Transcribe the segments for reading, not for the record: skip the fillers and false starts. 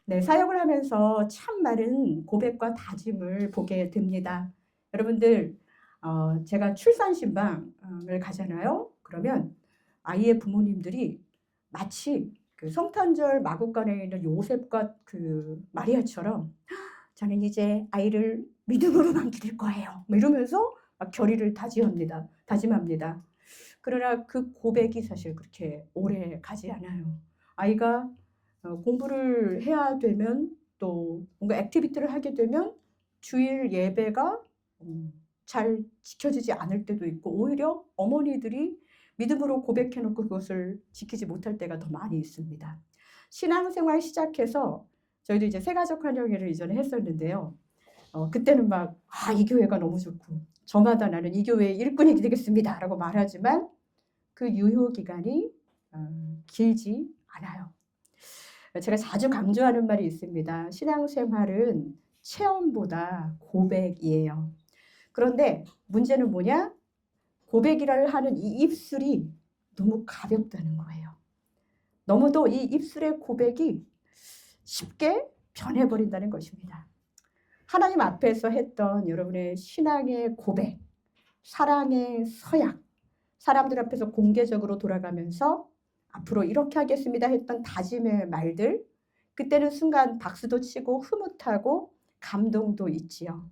네, 사역을 하면서 참 많은 고백과 다짐을 보게 됩니다. 여러분들, 제가 출산 신방을 가잖아요. 그러면 아이의 부모님들이 마치 그 성탄절 마구간에 있는 요셉과 그 마리아처럼 저는 이제 아이를 믿음으로만 기를 거예요, 뭐 이러면서 막 결의를 다짐합니다. 그러나 그 고백이 사실 그렇게 오래 가지 않아요. 아이가 공부를 해야 되면, 또 뭔가 액티비티를 하게 되면 주일 예배가 잘 지켜지지 않을 때도 있고, 오히려 어머니들이 믿음으로 고백해 놓고 그것을 지키지 못할 때가 더 많이 있습니다. 신앙생활 시작해서 저희도 이제 새가족 환영회를 이전에 했었는데요. 그때는 막 이 교회가 너무 좋고 저마다 나는 이 교회의 일꾼이 되겠습니다라고 말하지만 그 유효 기간이 길지 않아요. 제가 자주 강조하는 말이 있습니다. 신앙생활은 체험보다 고백이에요. 그런데 문제는 뭐냐? 고백이라를 하는 이 입술이 너무 가볍다는 거예요. 너무도 이 입술의 고백이 쉽게 변해버린다는 것입니다. 하나님 앞에서 했던 여러분의 신앙의 고백, 사랑의 서약, 사람들 앞에서 공개적으로 돌아가면서 앞으로 이렇게 하겠습니다 했던 다짐의 말들, 그때는 순간 박수도 치고 흐뭇하고 감동도 있지요.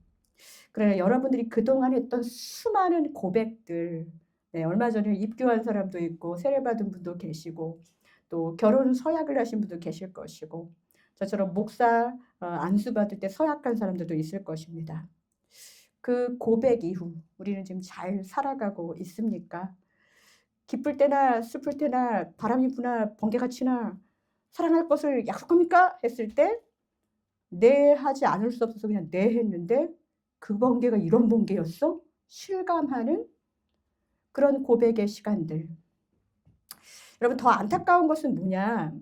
그러나 여러분들이 그동안 했던 수많은 고백들, 네, 얼마 전에 입교한 사람도 있고 세례받은 분도 계시고 또 결혼 서약을 하신 분도 계실 것이고, 저처럼 목사 안수 받을 때 서약한 사람들도 있을 것입니다. 그 고백 이후 우리는 지금 잘 살아가고 있습니까? 기쁠 때나 슬플 때나 바람이 부나 번개가 치나 사랑할 것을 약속합니까? 했을 때 네 하지 않을 수 없어서 그냥 네 했는데, 그 번개가 이런 번개였어? 실감하는 그런 고백의 시간들. 여러분, 더 안타까운 것은 뭐냐?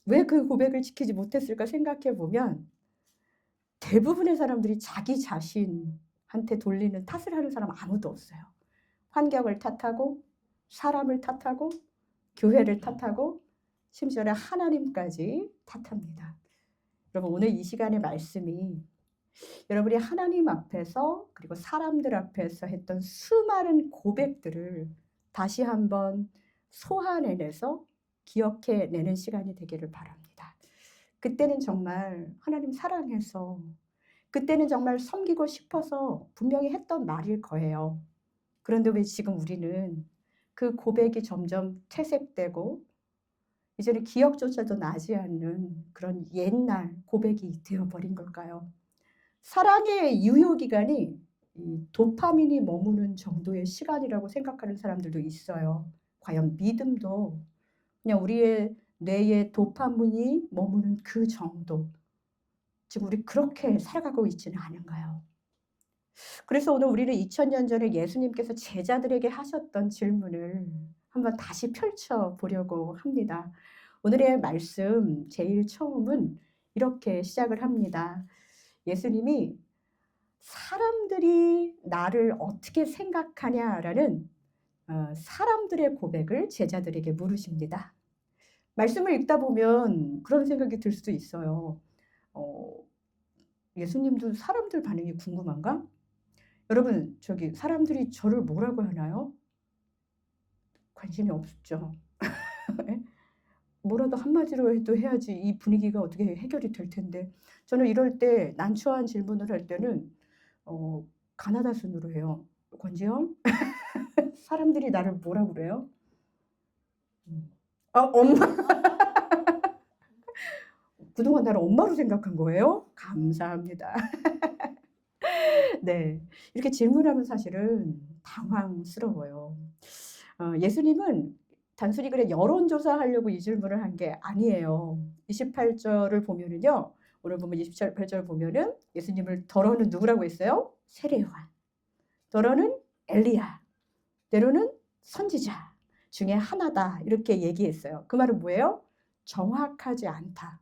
왜 그 고백을 지키지 못했을까 생각해 보면 대부분의 사람들이 자기 자신한테 돌리는 탓을 하는 사람 아무도 없어요. 환경을 탓하고 사람을 탓하고 교회를 탓하고 심지어는 하나님까지 탓합니다. 여러분, 오늘 이 시간의 말씀이 여러분이 하나님 앞에서 그리고 사람들 앞에서 했던 수많은 고백들을 다시 한번 소환해내서 기억해내는 시간이 되기를 바랍니다. 그때는 정말 하나님 사랑해서, 그때는 정말 섬기고 싶어서 분명히 했던 말일 거예요. 그런데 왜 지금 우리는 그 고백이 점점 퇴색되고 이제는 기억조차도 나지 않는 그런 옛날 고백이 되어버린 걸까요? 사랑의 유효기간이 이 도파민이 머무는 정도의 시간이라고 생각하는 사람들도 있어요. 과연 믿음도 그냥 우리의 뇌에 도파민이 머무는 그 정도, 지금 우리 그렇게 살아가고 있지는 않은가요? 그래서 오늘 우리는 2000년 전에 예수님께서 제자들에게 하셨던 질문을 한번 다시 펼쳐 보려고 합니다. 오늘의 말씀 제일 처음은 이렇게 시작을 합니다. 예수님이 사람들이 나를 어떻게 생각하냐라는 사람들의 고백을 제자들에게 물으십니다. 말씀을 읽다 보면 그런 생각이 들 수도 있어요. 어, 예수님도 사람들 반응이 궁금한가? 여러분, 저기 사람들이 저를 뭐라고 하나요? 관심이 없죠. 예? 뭐라도 한마디로 해도 해야지 이 분위기가 어떻게 해결이 될 텐데. 저는 이럴 때 난처한 질문을 할 때는 가나다 순으로 해요. "권지영, 사람들이 나를 뭐라 그래요?" 엄마. 그동안 나를 엄마로 생각한 거예요? 감사합니다. 네. 이렇게 질문하면 사실은 당황스러워요. 예수님은 단순히 그냥 여론조사하려고 이 질문을 한 게 아니에요. 28절을 보면은요. 오늘 보면 28절 보면은 예수님을 더러는 누구라고 했어요? 세례요한. 더러는 엘리야. 때로는 선지자 중에 하나다. 이렇게 얘기했어요. 그 말은 뭐예요? 정확하지 않다.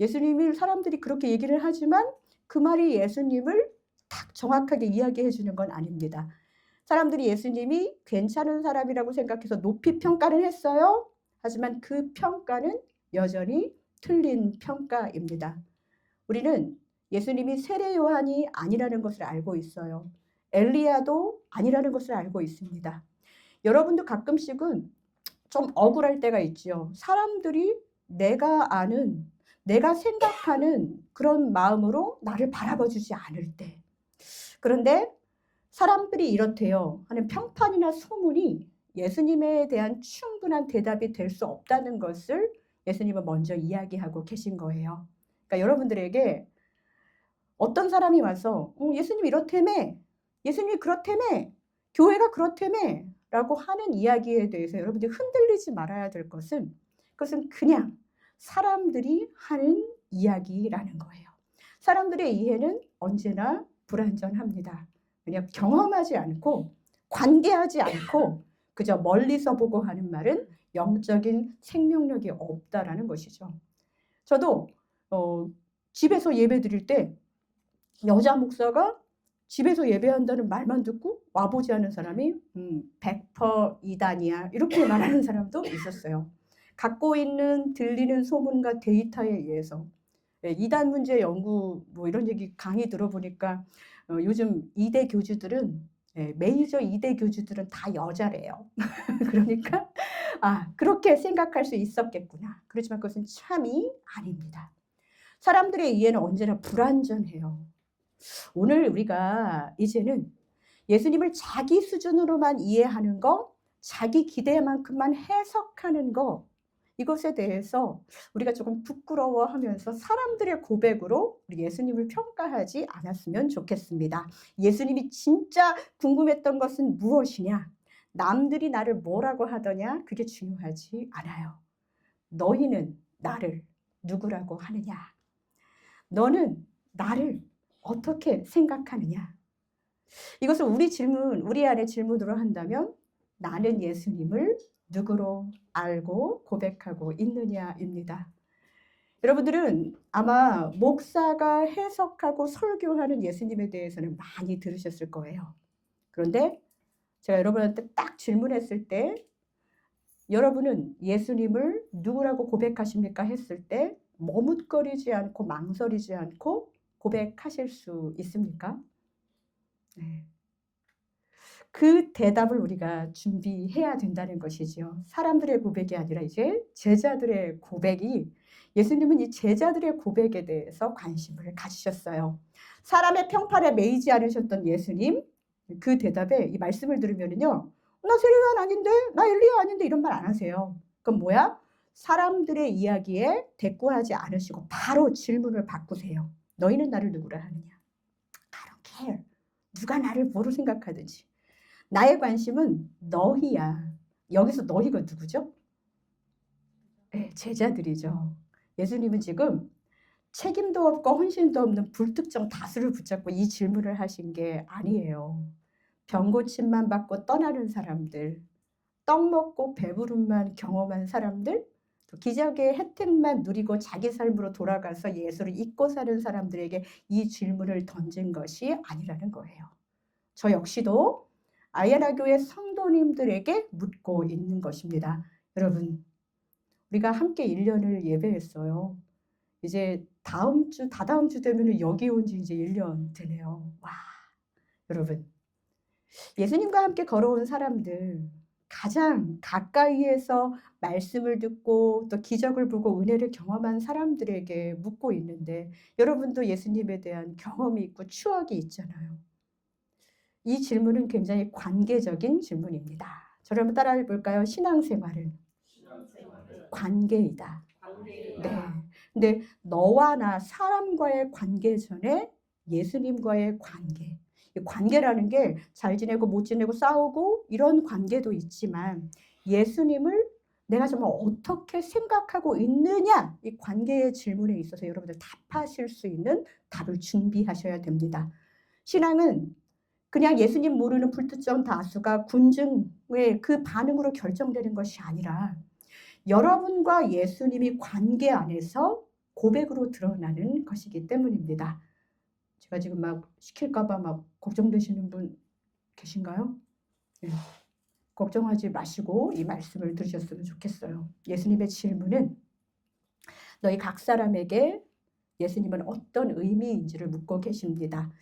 예수님이 사람들이 그렇게 얘기를 하지만 그 말이 예수님을 딱 정확하게 이야기해 주는 건 아닙니다. 사람들이 예수님이 괜찮은 사람이라고 생각해서 높이 평가를 했어요. 하지만 그 평가는 여전히 틀린 평가입니다. 우리는 예수님이 세례 요한이 아니라는 것을 알고 있어요. 엘리야도 아니라는 것을 알고 있습니다. 여러분도 가끔씩은 좀 억울할 때가 있지요. 사람들이 내가 아는, 내가 생각하는 그런 마음으로 나를 바라봐 주지 않을 때. 그런데 사람들이 이렇대요 하는 평판이나 소문이 예수님에 대한 충분한 대답이 될 수 없다는 것을 예수님은 먼저 이야기하고 계신 거예요. 그러니까 여러분들에게 어떤 사람이 와서 예수님 이렇다며, 예수님이 그렇다며, 교회가 그렇다며 라고 하는 이야기에 대해서 여러분들이 흔들리지 말아야 될 것은, 그것은 그냥 사람들이 하는 이야기라는 거예요. 사람들의 이해는 언제나 불완전합니다. 그냥 경험하지 않고 관계하지 않고 그저 멀리서 보고 하는 말은 영적인 생명력이 없다라는 것이죠. 저도 집에서 예배 드릴 때 여자 목사가 집에서 예배한다는 말만 듣고 와보지 않은 사람이 100% 이단이야 이렇게 말하는 사람도 있었어요. 갖고 있는 들리는 소문과 데이터에 의해서 이단 문제 연구 뭐 이런 얘기 강의 들어보니까 요즘 이대 교주들은 메이저 이대 교주들은 다 여자래요. 그러니까 그렇게 생각할 수 있었겠구나. 그렇지만 그것은 참이 아닙니다. 사람들의 이해는 언제나 불완전해요. 오늘 우리가 이제는 예수님을 자기 수준으로만 이해하는 거, 자기 기대만큼만 해석하는 거, 이것에 대해서 우리가 조금 부끄러워하면서 사람들의 고백으로 우리 예수님을 평가하지 않았으면 좋겠습니다. 예수님이 진짜 궁금했던 것은 무엇이냐? 남들이 나를 뭐라고 하더냐? 그게 중요하지 않아요. 너희는 나를 누구라고 하느냐? 너는 나를 어떻게 생각하느냐? 이것을 우리 안에 질문으로 한다면 나는 예수님을 누구로 알고 고백하고 있느냐입니다. 여러분들은 아마 목사가 해석하고 설교하는 예수님에 대해서는 많이 들으셨을 거예요. 그런데 제가 여러분한테 딱 질문했을 때 여러분은 예수님을 누구라고 고백하십니까? 했을 때 머뭇거리지 않고 망설이지 않고 고백하실 수 있습니까? 네. 그 대답을 우리가 준비해야 된다는 것이죠. 사람들의 고백이 아니라 이제 제자들의 고백이, 예수님은 이 제자들의 고백에 대해서 관심을 가지셨어요. 사람의 평판에 매이지 않으셨던 예수님, 그 대답에 이 말씀을 들으면요, 나 세례요한 아닌데, 나 엘리야 아닌데 이런 말 안 하세요. 그럼 뭐야? 사람들의 이야기에 대꾸하지 않으시고 바로 질문을 바꾸세요. 너희는 나를 누구라 하느냐? I don't care. 누가 나를 뭐로 생각하든지. 나의 관심은 너희야. 여기서 너희가 누구죠? 네, 제자들이죠. 예수님은 지금 책임도 없고 헌신도 없는 불특정 다수를 붙잡고 이 질문을 하신 게 아니에요. 병고침만 받고 떠나는 사람들, 떡 먹고 배부름만 경험한 사람들, 또 기적의 혜택만 누리고 자기 삶으로 돌아가서 예수를 잊고 사는 사람들에게 이 질문을 던진 것이 아니라는 거예요. 저 역시도 아야나 교회 성도님들에게 묻고 있는 것입니다. 여러분, 우리가 함께 1년을 예배했어요. 이제 다다음 주 되면 여기 온 지 이제 1년 되네요. 와, 여러분. 예수님과 함께 걸어온 사람들, 가장 가까이에서 말씀을 듣고 또 기적을 보고 은혜를 경험한 사람들에게 묻고 있는데, 여러분도 예수님에 대한 경험이 있고 추억이 있잖아요. 이 질문은 굉장히 관계적인 질문입니다. 저를 한번 따라해 볼까요? 신앙생활은 관계이다. 네. 근데 너와 나 사람과의 관계 전에 예수님과의 관계. 관계라는 게 잘 지내고 못 지내고 싸우고 이런 관계도 있지만 예수님을 내가 정말 어떻게 생각하고 있느냐, 이 관계의 질문에 있어서 여러분들 답하실 수 있는 답을 준비하셔야 됩니다. 신앙은 그냥 예수님 모르는 불특정 다수가 군중의 그 반응으로 결정되는 것이 아니라 여러분과 예수님이 관계 안에서 고백으로 드러나는 것이기 때문입니다. 제가 지금 막 시킬까 봐 막 걱정되시는 분 계신가요? 네. 걱정하지 마시고 이 말씀을 들으셨으면 좋겠어요. 예수님의 질문은 너희 각 사람에게 예수님은 어떤 의미인지를 묻고 계십니다.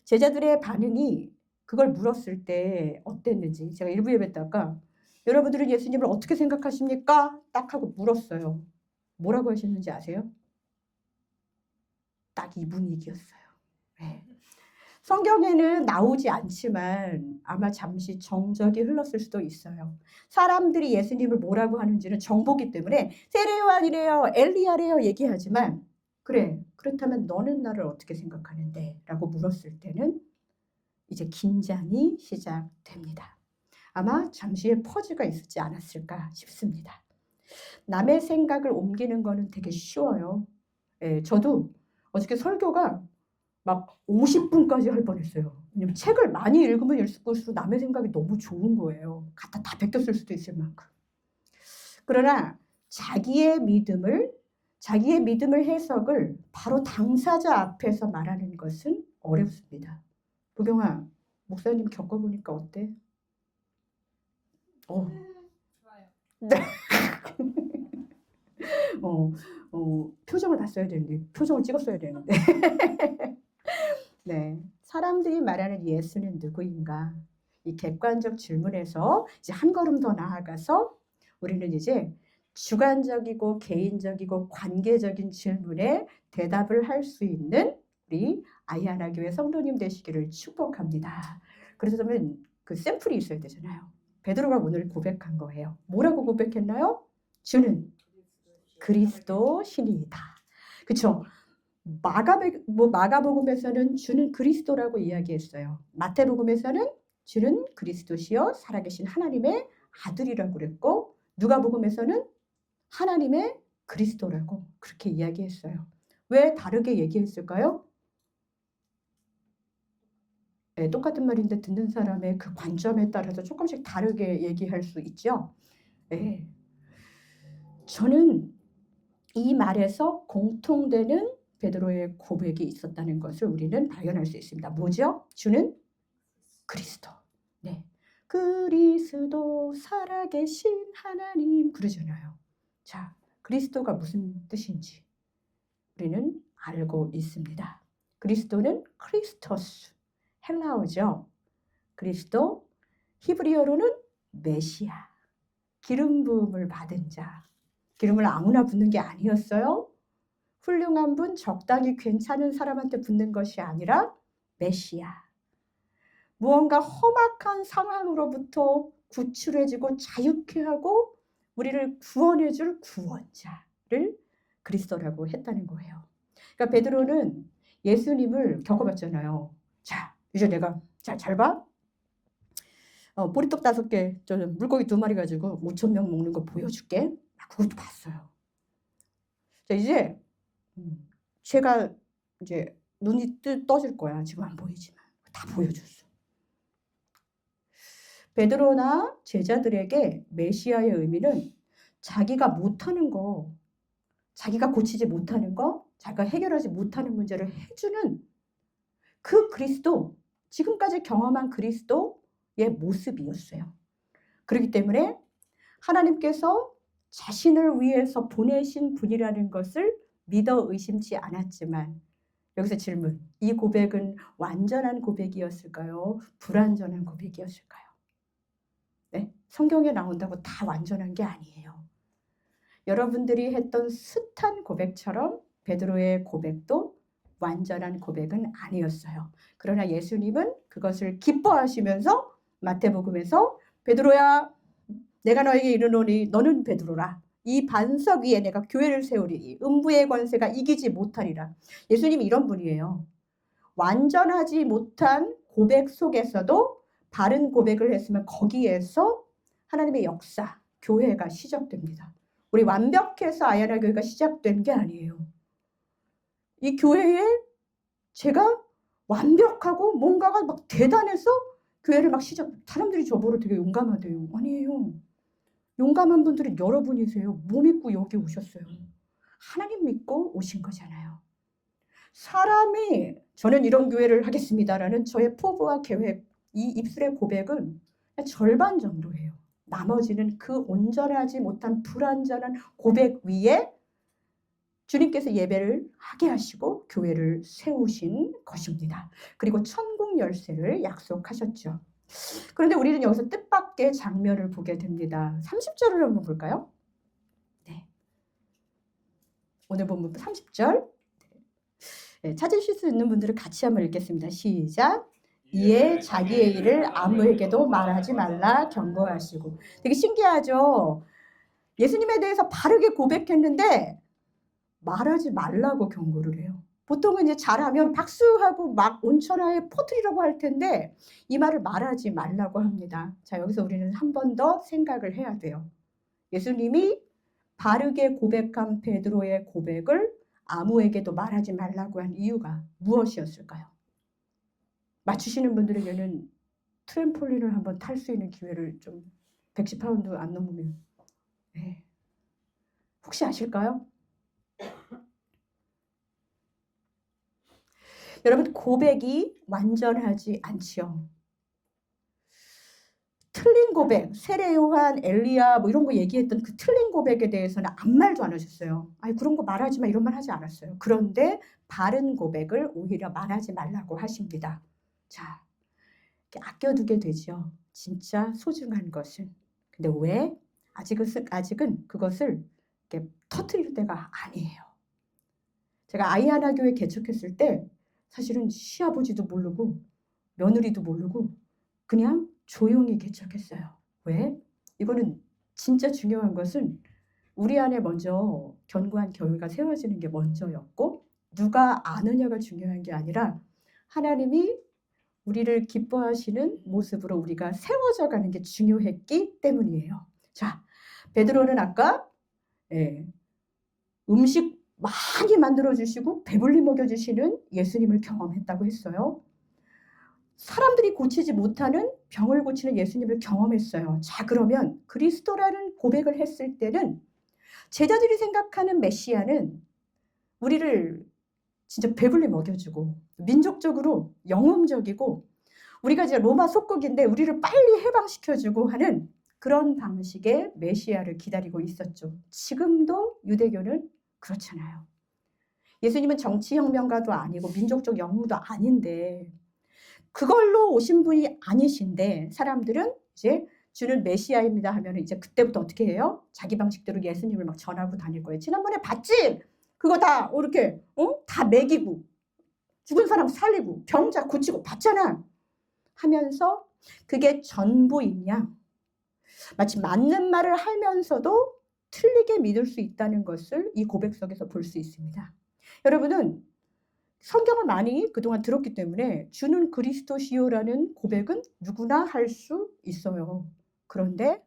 제자들의 반응이 그걸 물었을 때 어땠는지 제가 일부 예배 때 아까 여러분들은 예수님을 어떻게 생각하십니까? 딱 하고 물었어요. 뭐라고 하셨는지 아세요? 딱 이 분위기였어요. 네. 성경에는 나오지 않지만 아마 잠시 정적이 흘렀을 수도 있어요. 사람들이 예수님을 뭐라고 하는지는 정보기 때문에 세례요한이래요, 엘리야래요 얘기하지만 그래, 그렇다면 너는 나를 어떻게 생각하는데? 라고 물었을 때는 이제 긴장이 시작됩니다. 아마 잠시의 퍼즈가 있었지 않았을까 싶습니다. 남의 생각을 옮기는 거는 되게 쉬워요. 예, 저도 어저께 설교가 막 50분까지 할 뻔했어요. 왜냐면 책을 많이 읽으면 읽을수록 남의 생각이 너무 좋은 거예요. 갖다 다 베꼈을 수도 있을 만큼. 그러나 자기의 믿음을 해석을 바로 당사자 앞에서 말하는 것은 어렵습니다. 보경아, 목사님 겪어보니까 어때? 좋아요. 네. 표정을 봤어야 되는데, 표정을 찍었어야 되는데. 네, 사람들이 말하는 예수는 누구인가? 이 객관적 질문에서 이제 한 걸음 더 나아가서 우리는 이제 주관적이고 개인적이고 관계적인 질문에 대답을 할 수 있는 우리 아이하나 교회 성도님 되시기를 축복합니다. 그래서 저는 그 샘플이 있어야 되잖아요. 베드로가 오늘 고백한 거예요. 뭐라고 고백했나요? 주는 그리스도 신이다. 그렇죠? 마가복음에서는 주는 그리스도라고 이야기했어요. 마태복음에서는 주는 그리스도시요 살아계신 하나님의 아들이라고 그랬고 누가복음에서는 하나님의 그리스도라고 그렇게 이야기했어요. 왜 다르게 얘기했을까요? 네, 똑같은 말인데 듣는 사람의 그 관점에 따라서 조금씩 다르게 얘기할 수 있죠. 네. 저는 이 말에서 공통되는 베드로의 고백이 있었다는 것을 우리는 발견할 수 있습니다. 뭐죠? 주는 그리스도. 네. 그리스도 살아계신 하나님 그러잖아요. 자, 그리스도가 무슨 뜻인지 우리는 알고 있습니다. 그리스도는 크리스토스, 헬라어죠. 그리스도, 히브리어로는 메시아, 기름 부음을 받은 자. 기름을 아무나 붓는 게 아니었어요. 훌륭한 분, 적당히 괜찮은 사람한테 붓는 것이 아니라 메시아. 무언가 험악한 상황으로부터 구출해지고 자유케 하고 우리를 구원해줄 구원자를 그리스도라고 했다는 거예요. 그러니까 베드로는 예수님을 겪어봤잖아요. 자, 이제 내가 잘 봐. 보리떡 5개, 물고기 2마리 가지고 5,000명 먹는 거 보여줄게. 그것도 봤어요. 자, 이제 제가 이제 눈이 떠질 거야. 지금 안 보이지만 다 보여줬어. 베드로나 제자들에게 메시아의 의미는 자기가 못하는 거, 자기가 고치지 못하는 거, 자기가 해결하지 못하는 문제를 해주는 그 그리스도, 지금까지 경험한 그리스도의 모습이었어요. 그렇기 때문에 하나님께서 자신을 위해서 보내신 분이라는 것을 믿어 의심치 않았지만 여기서 질문, 이 고백은 완전한 고백이었을까요? 불완전한 고백이었을까요? 네? 성경에 나온다고 다 완전한 게 아니에요. 여러분들이 했던 숱한 고백처럼 베드로의 고백도 완전한 고백은 아니었어요. 그러나 예수님은 그것을 기뻐하시면서 마태복음에서 베드로야 내가 너에게 이르노니 너는 베드로라. 이 반석 위에 내가 교회를 세우리니 음부의 권세가 이기지 못하리라. 예수님이 이런 분이에요. 완전하지 못한 고백 속에서도 바른 고백을 했으면 거기에서 하나님의 역사, 교회가 시작됩니다. 우리 완벽해서 아야나 교회가 시작된 게 아니에요. 이 교회에 제가 완벽하고 뭔가가 막 대단해서 교회를 막 사람들이 저보러 되게 용감하대요. 아니에요. 용감한 분들은 여러분이세요. 뭐 믿고 여기 오셨어요? 하나님 믿고 오신 거잖아요. 사람이 저는 이런 교회를 하겠습니다라는 저의 포부와 계획, 이 입술의 고백은 절반 정도예요. 나머지는 그 온전하지 못한 불완전한 고백 위에 주님께서 예배를 하게 하시고 교회를 세우신 것입니다. 그리고 천국 열쇠를 약속하셨죠. 그런데 우리는 여기서 뜻밖의 장면을 보게 됩니다. 30절을 한번 볼까요? 네. 오늘 본문 30절. 네, 찾으실 수 있는 분들은 같이 한번 읽겠습니다. 시작. 이에 자기의 일을 아무에게도 말하지 말라 경고하시고. 되게 신기하죠? 예수님에 대해서 바르게 고백했는데 말하지 말라고 경고를 해요. 보통은 이제 잘하면 박수하고 막 온천하에 퍼뜨리라고 할 텐데 이 말을 말하지 말라고 합니다. 자, 여기서 우리는 한 번 더 생각을 해야 돼요. 예수님이 바르게 고백한 베드로의 고백을 아무에게도 말하지 말라고 한 이유가 무엇이었을까요? 맞추시는 분들에게는 트램폴린을 한번 탈 수 있는 기회를 좀 110파운드 안 넘으면 네. 혹시 아실까요? 여러분, 고백이 완전하지 않지요. 틀린 고백, 세례 요한, 엘리야 뭐 이런 거 얘기했던 그 틀린 고백에 대해서는 아무 말도 안 하셨어요. 아니 그런 거 말하지 마 이런 말 하지 않았어요. 그런데 바른 고백을 오히려 말하지 말라고 하십니다. 자, 아껴두게 되죠. 진짜 소중한 것은. 근데 왜? 아직은 그것을 이렇게 터뜨릴 때가 아니에요. 제가 아이 하나 교회 개척했을 때 사실은 시아버지도 모르고 며느리도 모르고 그냥 조용히 개척했어요. 왜? 이거는 진짜 중요한 것은 우리 안에 먼저 견고한 교회가 세워지는 게 먼저였고 누가 아느냐가 중요한 게 아니라 하나님이 우리를 기뻐하시는 모습으로 우리가 세워져 가는 게 중요했기 때문이에요. 자, 베드로는 아까 음식 많이 만들어주시고 배불리 먹여주시는 예수님을 경험했다고 했어요. 사람들이 고치지 못하는 병을 고치는 예수님을 경험했어요. 자, 그러면 그리스도라는 고백을 했을 때는 제자들이 생각하는 메시아는 우리를 진짜 배불리 먹여주고 민족적으로 영웅적이고 우리가 이제 로마 속국인데 우리를 빨리 해방시켜주고 하는 그런 방식의 메시아를 기다리고 있었죠. 지금도 유대교는 그렇잖아요. 예수님은 정치혁명가도 아니고 민족적 영웅도 아닌데 그걸로 오신 분이 아니신데 사람들은 이제 주는 메시아입니다 하면 이제 그때부터 어떻게 해요? 자기 방식대로 예수님을 막 전하고 다닐 거예요. 지난번에 봤지? 그거 다 이렇게 다 먹이고 죽은 사람 살리고 병자 고치고 봤잖아 하면서 그게 전부이냐? 마치 맞는 말을 하면서도 틀리게 믿을 수 있다는 것을 이 고백 속에서 볼 수 있습니다. 여러분은 성경을 많이 그동안 들었기 때문에 주는 그리스도시요라는 고백은 누구나 할 수 있어요. 그런데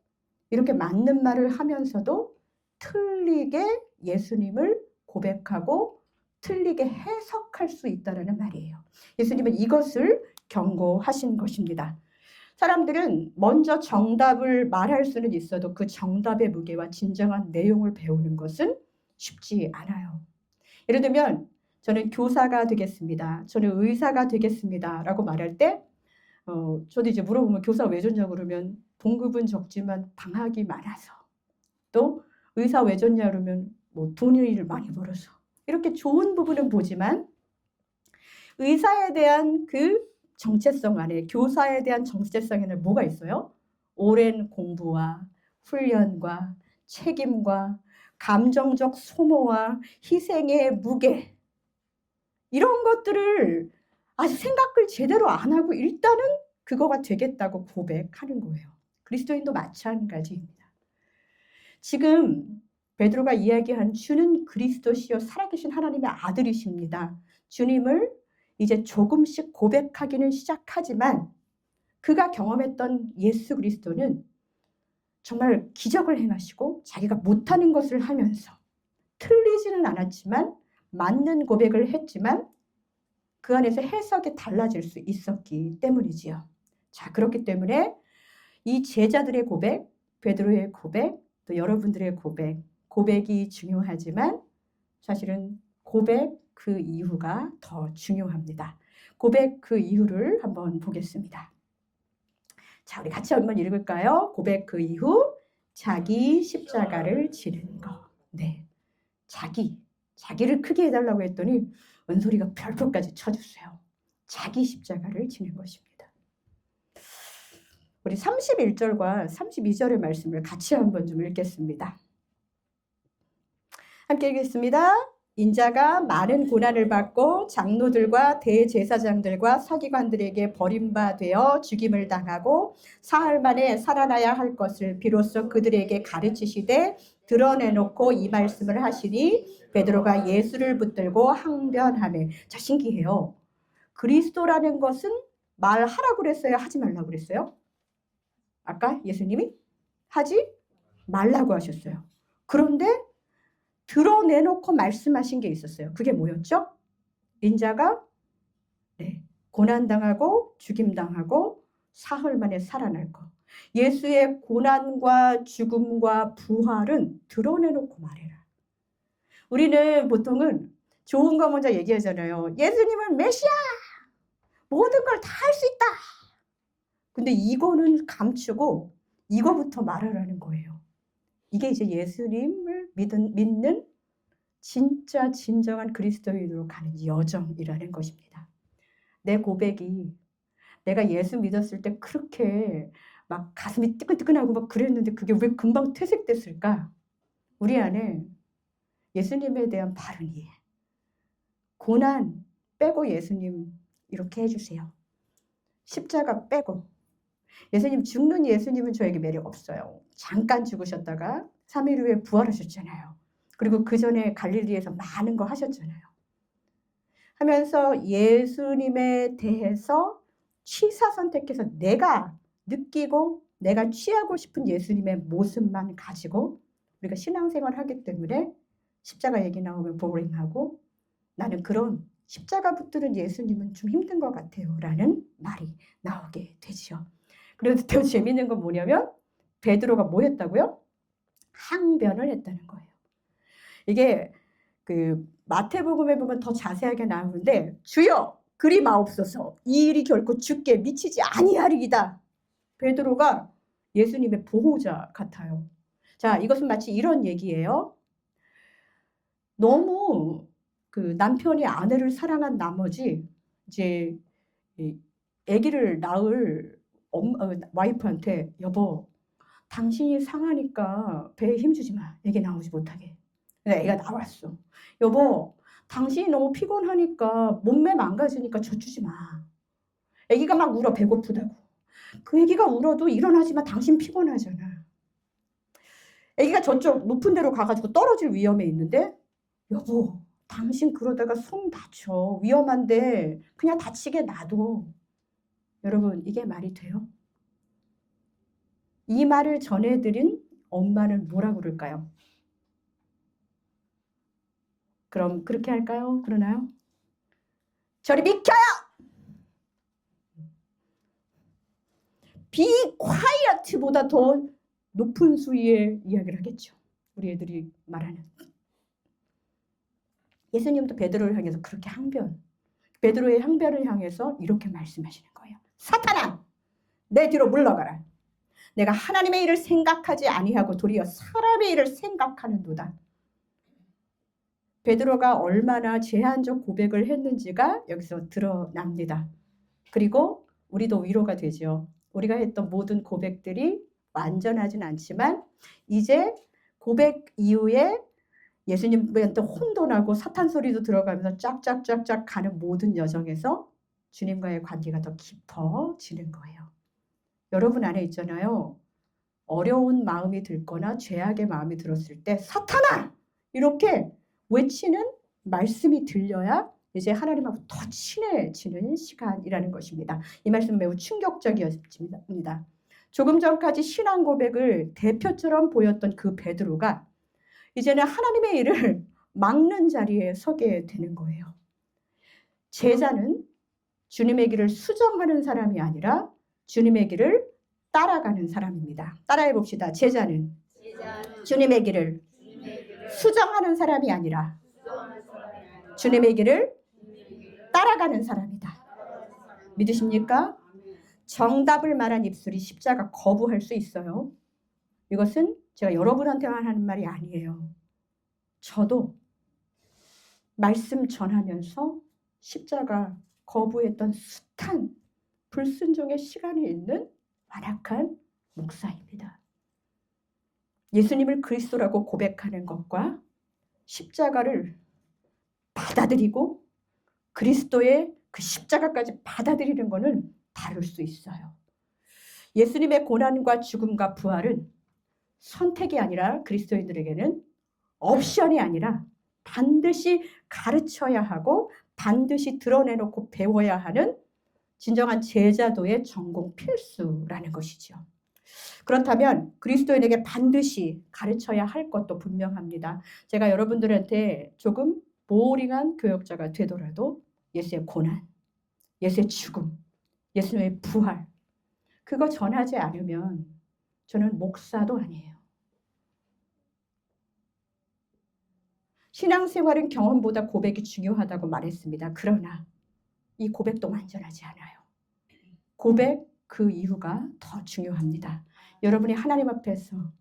이렇게 맞는 말을 하면서도 틀리게 예수님을 고백하고 틀리게 해석할 수 있다는 말이에요. 예수님은 이것을 경고하신 것입니다. 사람들은 먼저 정답을 말할 수는 있어도 그 정답의 무게와 진정한 내용을 배우는 것은 쉽지 않아요. 예를 들면 저는 교사가 되겠습니다. 저는 의사가 되겠습니다. 라고 말할 때 저도 이제 물어보면 교사 왜 좋냐 그러면 봉급은 적지만 방학이 많아서 또 의사 왜 좋냐 그러면 뭐 돈을 많이 벌어서 이렇게 좋은 부분은 보지만 의사에 대한 그 정체성 안에 교사에 대한 정체성에는 뭐가 있어요? 오랜 공부와 훈련과 책임과 감정적 소모와 희생의 무게 이런 것들을 아직 생각을 제대로 안 하고 일단은 그거가 되겠다고 고백하는 거예요. 그리스도인도 마찬가지입니다. 지금 베드로가 이야기한 주는 그리스도시요 살아계신 하나님의 아들이십니다. 주님을 이제 조금씩 고백하기는 시작하지만 그가 경험했던 예수 그리스도는 정말 기적을 행하시고 자기가 못하는 것을 하면서 틀리지는 않았지만 맞는 고백을 했지만 그 안에서 해석이 달라질 수 있었기 때문이지요. 자, 그렇기 때문에 이 제자들의 고백, 베드로의 고백, 또 여러분들의 고백이 중요하지만 사실은 고백 그 이유가 더 중요합니다. 고백 그 이유를 한번 보겠습니다. 자, 우리 같이 한번 읽을까요? 고백 그 이유, 자기 십자가를 지는 것. 네, 자기. 자기를 크게 해달라고 했더니 은솔이가 별표까지 쳐줬어요. 자기 십자가를 지는 것입니다. 우리 31절과 32절의 말씀을 같이 한번 좀 읽겠습니다. 함께 읽겠습니다. 인자가 많은 고난을 받고 장로들과 대제사장들과 서기관들에게 버림받아 죽임을 당하고 사흘 만에 살아나야 할 것을 비로소 그들에게 가르치시되 드러내놓고 이 말씀을 하시니 베드로가 예수를 붙들고 항변하매. 자, 신기해요. 그리스도라는 것은 말하라고 그랬어요? 하지 말라고 그랬어요? 아까 예수님이 하지 말라고 하셨어요. 그런데 드러내놓고 말씀하신 게 있었어요. 그게 뭐였죠? 인자가 고난당하고 죽임당하고 사흘 만에 살아날 것. 예수의 고난과 죽음과 부활은 드러내놓고 말해라. 우리는 보통은 좋은 거 먼저 얘기하잖아요. 예수님은 메시아! 모든 걸 다 할 수 있다! 근데 이거는 감추고 이거부터 말하라는 거예요. 이게 이제 예수님을 믿는 진짜 진정한 그리스도인으로 가는 여정이라는 것입니다. 내 고백이 내가 예수 믿었을 때 그렇게 막 가슴이 뜨끈뜨끈하고 막 그랬는데 그게 왜 금방 퇴색됐을까? 우리 안에 예수님에 대한 바른 이해. 고난 빼고 예수님 이렇게 해주세요. 십자가 빼고. 예수님 죽는 예수님은 저에게 매력 없어요. 잠깐 죽으셨다가 3일 후에 부활하셨잖아요. 그리고 그 전에 갈릴리에서 많은 거 하셨잖아요. 하면서 예수님에 대해서 취사 선택해서 내가 느끼고 내가 취하고 싶은 예수님의 모습만 가지고 우리가 신앙생활을 하기 때문에 십자가 얘기 나오면 보링하고 나는 그런 십자가 붙드는 예수님은 좀 힘든 것 같아요 라는 말이 나오게 되죠. 그래서 더 재밌는 건 뭐냐면 베드로가 뭐 했다고요? 항변을 했다는 거예요. 이게 그 마태복음에 보면 더 자세하게 나오는데 주여 그리 마옵소서 이 일이 결코 주께 미치지 아니하리이다. 베드로가 예수님의 보호자 같아요. 자, 이것은 마치 이런 얘기예요. 너무 그 남편이 아내를 사랑한 나머지 이제 아기를 낳을 와이프한테 여보 당신이 상하니까 배에 힘주지 마. 애기 나오지 못하게. 애가 나왔어. 여보 당신이 너무 피곤하니까 몸매 망가지니까 젖주지 마. 애기가 막 울어 배고프다고. 그 애기가 울어도 일어나지만 당신 피곤하잖아. 애기가 저쪽 높은 데로 가가지고 떨어질 위험에 있는데 여보 당신 그러다가 손 다쳐. 위험한데 그냥 다치게 놔둬. 여러분 이게 말이 돼요? 이 말을 전해드린 엄마는 뭐라고 그럴까요? 그럼 그렇게 할까요? 그러나요? 저리 비켜요! Be quiet보다 더 높은 수위의 이야기를 하겠죠. 우리 애들이 말하는. 예수님도 베드로를 향해서 그렇게 베드로의 항변을 향해서 이렇게 말씀하시는 거예요. 사탄아! 내 뒤로 물러가라. 내가 하나님의 일을 생각하지 아니하고 도리어 사람의 일을 생각하는도다. 베드로가 얼마나 제한적 고백을 했는지가 여기서 드러납니다. 그리고 우리도 위로가 되죠. 우리가 했던 모든 고백들이 완전하진 않지만 이제 고백 이후에 예수님한테 혼돈하고 사탄 소리도 들어가면서 쫙쫙쫙쫙 가는 모든 여정에서 주님과의 관계가 더 깊어지는 거예요. 여러분 안에 있잖아요. 어려운 마음이 들거나 죄악의 마음이 들었을 때 사탄아! 이렇게 외치는 말씀이 들려야 이제 하나님하고 더 친해지는 시간이라는 것입니다. 이 말씀 매우 충격적이었습니다. 조금 전까지 신앙 고백을 대표처럼 보였던 그 베드로가 이제는 하나님의 일을 막는 자리에 서게 되는 거예요. 제자는 주님의 길을 수정하는 사람이 아니라 주님의 길을 따라가는 사람입니다. 따라해 봅시다. 제자는 주님의 길을 수정하는 사람이 아니라 주님의 길을 따라가는 사람이다. 믿으십니까? 정답을 말한 입술이 십자가 거부할 수 있어요. 이것은 제가 여러분한테만 하는 말이 아니에요. 저도 말씀 전하면서 십자가 거부했던 숱한 불순종의 시간이 있는 완악한 목사입니다. 예수님을 그리스도라고 고백하는 것과 십자가를 받아들이고 그리스도의 그 십자가까지 받아들이는 것은 다를 수 있어요. 예수님의 고난과 죽음과 부활은 선택이 아니라 그리스도인들에게는 옵션이 아니라 반드시 가르쳐야 하고 반드시 드러내놓고 배워야 하는 진정한 제자도의 전공 필수라는 것이죠. 그렇다면 그리스도인에게 반드시 가르쳐야 할 것도 분명합니다. 제가 여러분들한테 조금 보링한 교역자가 되더라도 예수의 고난, 예수의 죽음, 예수의 부활 그거 전하지 않으면 저는 목사도 아니에요. 신앙생활은 경험보다 고백이 중요하다고 말했습니다. 그러나 이 고백도 완전하지 않아요. 고백 그 이유가 더 중요합니다. 여러분이 하나님 앞에서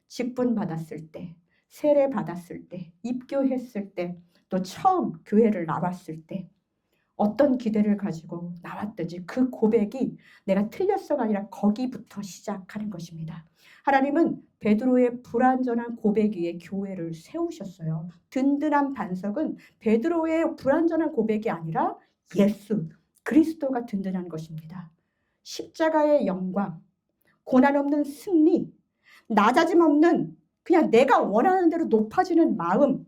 직분 받았을 때, 세례 받았을 때, 입교했을 때, 또 처음 교회를 나왔을 때 어떤 기대를 가지고 나왔든지 그 고백이 내가 틀렸어가 아니라 거기부터 시작하는 것입니다. 하나님은 베드로의 불완전한 고백 위에 교회를 세우셨어요. 든든한 반석은 베드로의 불완전한 고백이 아니라 예수, 그리스도가 든든한 것입니다. 십자가의 영광, 고난 없는 승리, 낮아짐 없는 그냥 내가 원하는 대로 높아지는 마음,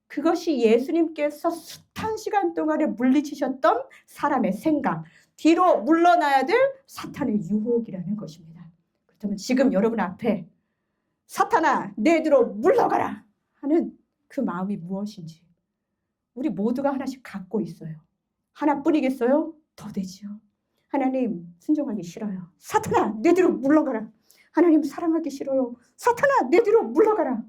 그것이 예수님께서 숱한 시간 동안에 물리치셨던 사람의 생각, 뒤로 물러나야 될 사탄의 유혹이라는 것입니다. 그렇다면 지금 여러분 앞에 사탄아 내 뒤로 물러가라 하는 그 마음이 무엇인지 우리 모두가 하나씩 갖고 있어요. 하나뿐이겠어요? 더 되지요. 하나님 순종하기 싫어요. 사탄아 내 뒤로 물러가라. 하나님 사랑하기 싫어요. 사탄아 내 뒤로 물러가라.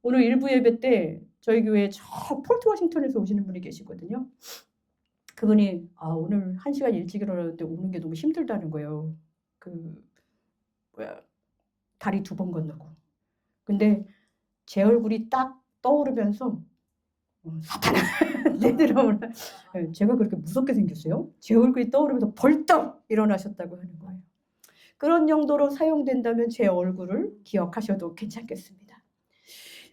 오늘 일부 예배 때 저희 교회에 저 폴트 워싱턴에서 오시는 분이 계시거든요. 그분이 오늘 1시간 일찍 일어났는데 오는 게 너무 힘들다는 거예요. 다리 2번 건너고. 근데 제 얼굴이 딱 떠오르면서 사탄아 내 뒤로 물러가라. 제가 그렇게 무섭게 생겼어요? 제 얼굴이 떠오르면서 벌떡 일어나셨다고 하는 거예요. 그런 용도로 사용된다면 제 얼굴을 기억하셔도 괜찮겠습니다.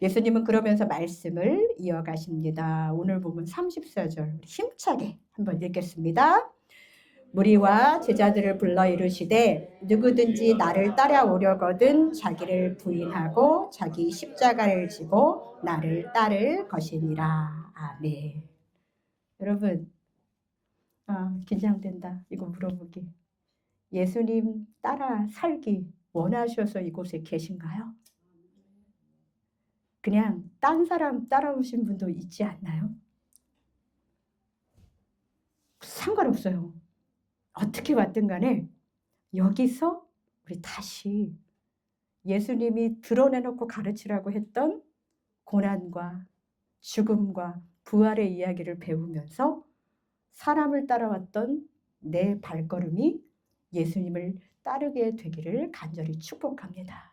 예수님은 그러면서 말씀을 이어가십니다. 오늘 보면 34절 힘차게 한번 읽겠습니다. 무리와 제자들을 불러 이르시되 누구든지 나를 따라오려거든 자기를 부인하고 자기 십자가를 지고 나를 따를 것이니라. 아멘. 여러분 긴장된다. 이거 물어보기. 예수님 따라 살기 원하셔서 이곳에 계신가요? 그냥 딴 사람 따라오신 분도 있지 않나요? 상관없어요. 어떻게 왔든 간에 여기서 우리 다시 예수님이 드러내놓고 가르치라고 했던 고난과 죽음과 부활의 이야기를 배우면서 사람을 따라왔던 내 발걸음이 예수님을 따르게 되기를 간절히 축복합니다.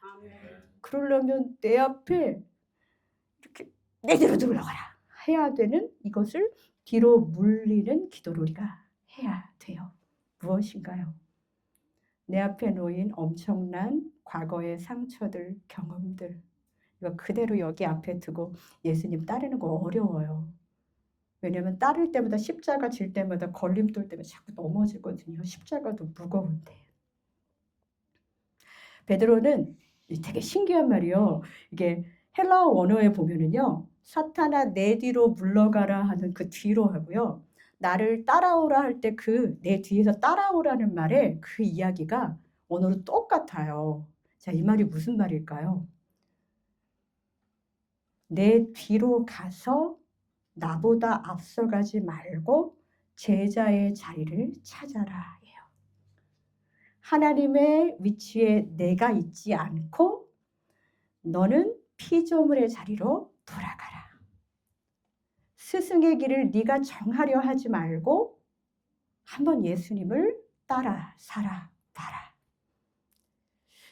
그러려면 내 앞에 이렇게 내 뒤로 들어가라 해야 되는 이것을 뒤로 물리는 기도를 우리가 해야 돼요. 무엇인가요? 내 앞에 놓인 엄청난 과거의 상처들, 경험들 이거 그대로 여기 앞에 두고 예수님 따르는 거 어려워요. 왜냐하면 따를 때마다 십자가 질 때마다 걸림돌 때문에 자꾸 넘어지거든요. 십자가도 무거운데. 베드로는 되게 신기한 말이요. 이게 헬라어 원어에 보면은요. 사탄아 내 뒤로 물러가라 하는 그 뒤로 하고요. 나를 따라오라 할 때 그 내 뒤에서 따라오라는 말에 그 이야기가 원어로 똑같아요. 자, 이 말이 무슨 말일까요? 내 뒤로 가서 나보다 앞서가지 말고 제자의 자리를 찾아라. 예요. 하나님의 위치에 내가 있지 않고 너는 피조물의 자리로 돌아가라. 스승의 길을 네가 정하려 하지 말고 한번 예수님을 따라 살아 봐라.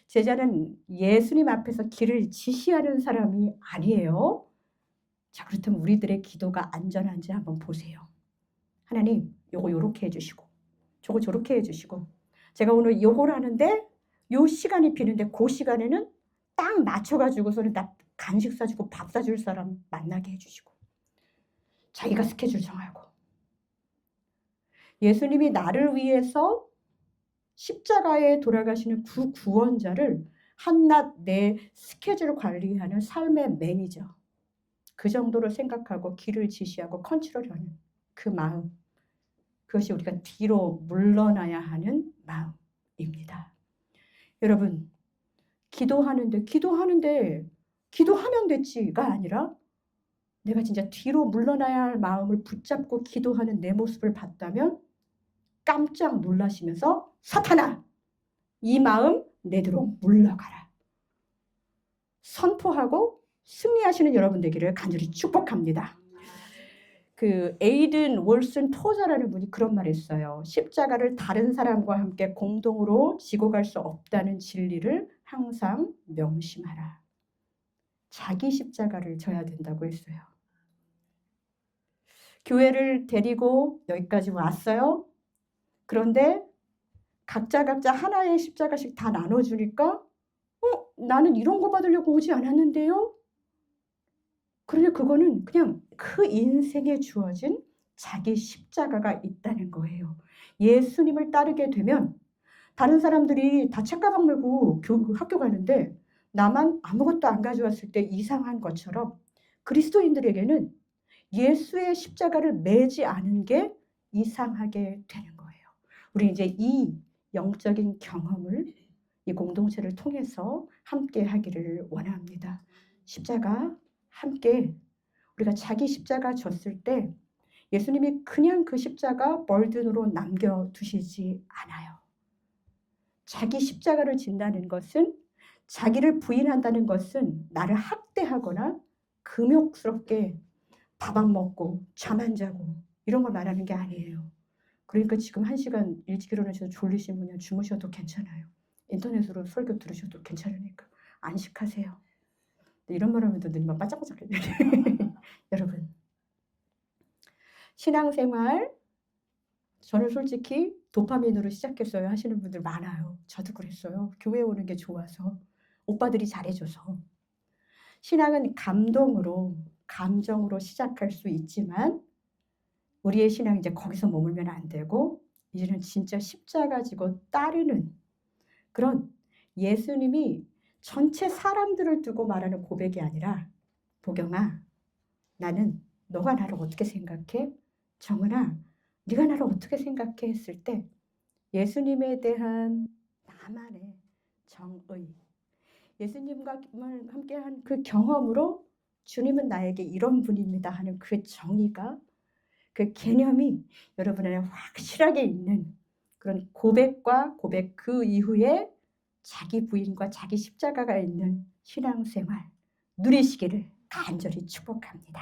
제자는 예수님 앞에서 길을 지시하는 사람이 아니에요. 자, 그렇다면 우리들의 기도가 안전한지 한번 보세요. 하나님, 요거 요렇게 해주시고 저거 저렇게 해주시고, 제가 오늘 요걸 하는데 요 시간이 비는데 그 시간에는 딱 맞춰가지고서는 나 간식 사주고 밥 사줄 사람 만나게 해주시고, 자기가 스케줄 정하고. 예수님이 나를 위해서 십자가에 돌아가시는 그 구원자를 한낱 내 스케줄 관리하는 삶의 매니저, 그 정도로 생각하고 길을 지시하고 컨트롤하는 그 마음, 그것이 우리가 뒤로 물러나야 하는 마음입니다. 여러분, 기도하면 됐지가 아니라 내가 진짜 뒤로 물러나야 할 마음을 붙잡고 기도하는 내 모습을 봤다면 깜짝 놀라시면서 사탄아, 이 마음 내대로 물러가라 선포하고 승리하시는 여러분 되기를 간절히 축복합니다. 그 에이든 월슨 토저라는 분이 그런 말을 했어요. 십자가를 다른 사람과 함께 공동으로 지고 갈 수 없다는 진리를 항상 명심하라. 자기 십자가를 져야 된다고 했어요. 교회를 데리고 여기까지 왔어요. 그런데 각자 하나의 십자가씩 다 나눠주니까 나는 이런 거 받으려고 오지 않았는데요. 그런데 그거는 그냥 그 인생에 주어진 자기 십자가가 있다는 거예요. 예수님을 따르게 되면 다른 사람들이 다 책가방 메고 학교 가는데 나만 아무것도 안 가져왔을 때 이상한 것처럼 그리스도인들에게는 예수의 십자가를 매지 않은 게 이상하게 되는 거예요. 우리 이제 이 영적인 경험을 이 공동체를 통해서 함께 하기를 원합니다. 십자가 함께 우리가 자기 십자가 졌을 때 예수님이 그냥 그 십자가 벌든으로 남겨두시지 않아요. 자기 십자가를 진다는 것은, 자기를 부인한다는 것은 나를 학대하거나 금욕스럽게 밥 안 먹고 잠 안 자고 이런 걸 말하는 게 아니에요. 그러니까 지금 1시간 일찍 일어나셔서 졸리신 분은 주무셔도 괜찮아요. 인터넷으로 설교 들으셔도 괜찮으니까 안식하세요. 이런 말 하면 눈이 막 반짝반짝해요. 여러분, 신앙생활 저는 솔직히 도파민으로 시작했어요 하시는 분들 많아요. 저도 그랬어요. 교회 오는 게 좋아서, 오빠들이 잘해줘서. 신앙은 감동으로, 감정으로 시작할 수 있지만 우리의 신앙이 이제 거기서 머물면 안 되고 이제는 진짜 십자가 지고 따르는 그런, 예수님이 전체 사람들을 두고 말하는 고백이 아니라, 보경아, 나는 너가 나를 어떻게 생각해? 정은아, 네가 나를 어떻게 생각해? 했을 때 예수님에 대한 나만의 정의, 예수님과 함께한 그 경험으로 주님은 나에게 이런 분입니다 하는 그 정의가, 그 개념이 여러분 안에 확실하게 있는 그런 고백과 고백 그 이후에 자기 부인과 자기 십자가가 있는 신앙생활 누리시기를 간절히 축복합니다.